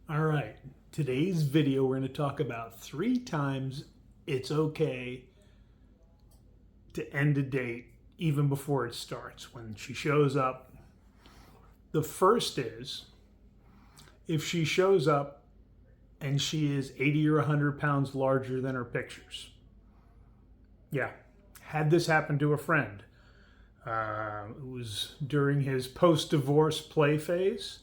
All right, today's video we're going to talk about 3 times it's okay to end a date even before it starts when she shows up. The first is if she shows up and she is 80 or 100 pounds larger than her pictures. Yeah, had this happen to a friend. It was during his post-divorce play phase,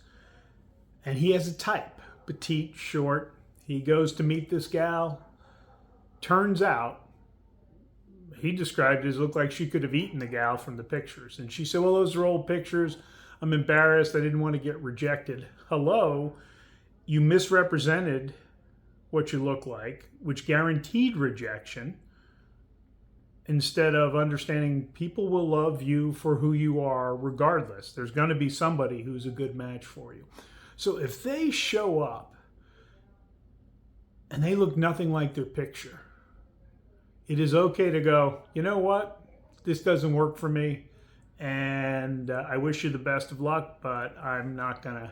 and he has a type, petite, short. He goes to meet this gal. Turns out, he described it as looked like she could have eaten the gal from the pictures. And she said, well, those are old pictures. I'm embarrassed. I didn't want to get rejected. Hello, you misrepresented what you look like, which guaranteed rejection, instead of understanding people will love you for who you are regardless. There's going to be somebody who's a good match for you. So if they show up and they look nothing like their picture, it is okay to go, you know what? This doesn't work for me, and I wish you the best of luck, but I'm not going to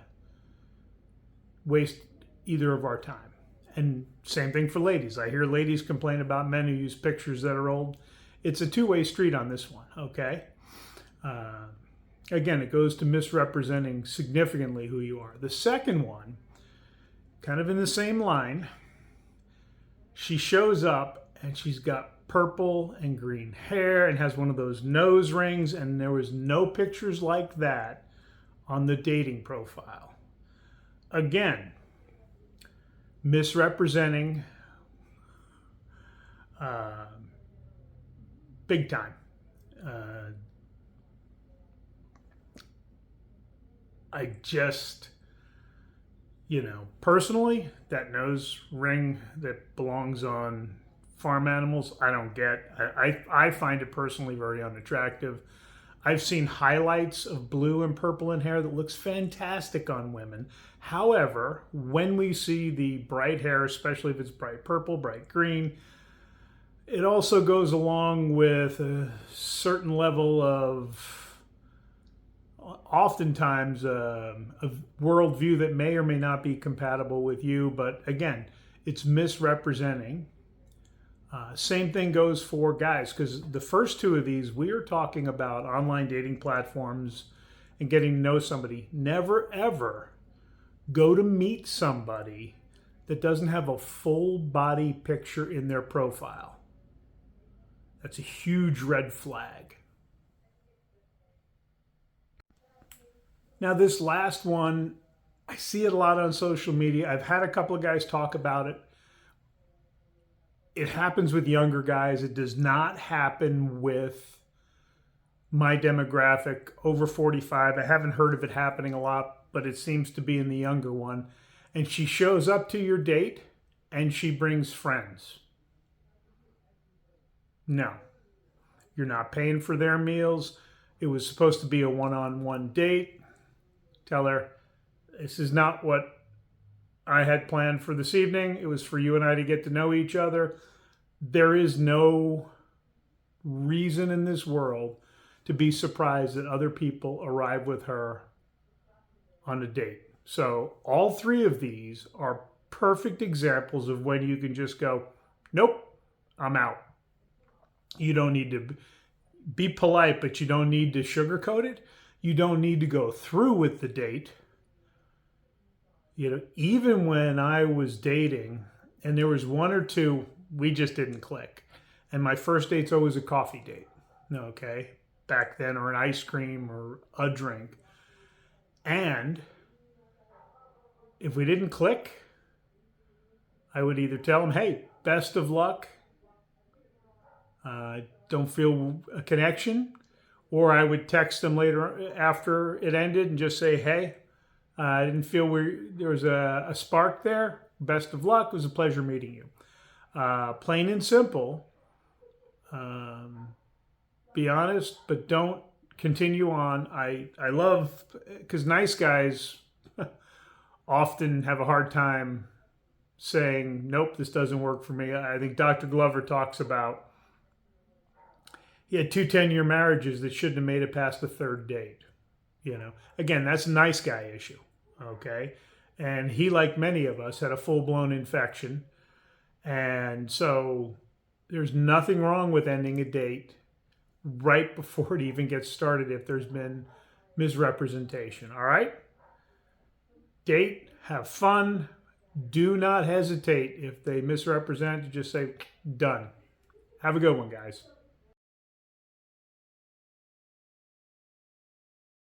waste either of our time. And same thing for ladies. I hear ladies complain about men who use pictures that are old. It's a two-way street on this one, okay? Again, it goes to misrepresenting significantly who you are. The second one, kind of in the same line, she shows up and she's got purple and green hair and has one of those nose rings, and there was no pictures like that on the dating profile. Again, misrepresenting big time. I just, personally, that nose ring that belongs on farm animals, I don't get. I find it personally very unattractive. I've seen highlights of blue and purple in hair that looks fantastic on women. However, when we see the bright hair, especially if it's bright purple, bright green, it also goes along with a certain level of, oftentimes, a worldview that may or may not be compatible with you. But again, it's misrepresenting. Same thing goes for guys, because the first two of these, we are talking about online dating platforms and getting to know somebody. Never, ever go to meet somebody that doesn't have a full body picture in their profile. That's a huge red flag. Now, this last one, I see it a lot on social media. I've had a couple of guys talk about it. It happens with younger guys. It does not happen with my demographic over 45. I haven't heard of it happening a lot, but it seems to be in the younger one. And she shows up to your date and she brings friends. No, you're not paying for their meals. It was supposed to be a one-on-one date. Tell her, this is not what I had planned for this evening. It was for you and I to get to know each other. There is no reason in this world to be surprised that other people arrive with her on a date. So all three of these are perfect examples of when you can just go, nope, I'm out. You don't need to be polite, but you don't need to sugarcoat it. You don't need to go through with the date. Even when I was dating and there was one or two, we just didn't click. And my first date's always a coffee date, okay? Back then, or an ice cream or a drink. And if we didn't click, I would either tell them, hey, best of luck. Don't feel a connection. Or I would text them later after it ended and just say, hey, I didn't feel there was a spark there. Best of luck. It was a pleasure meeting you. Plain and simple. Be honest, but don't continue on. I love, because nice guys often have a hard time saying, nope, this doesn't work for me. I think Dr. Glover talks about he had 2 10-year marriages that shouldn't have made it past the third date. Again, that's a nice guy issue, okay? And he, like many of us, had a full-blown infection. And so there's nothing wrong with ending a date right before it even gets started if there's been misrepresentation. All right? Date, have fun. Do not hesitate if they misrepresent. Just say, done. Have a good one, guys.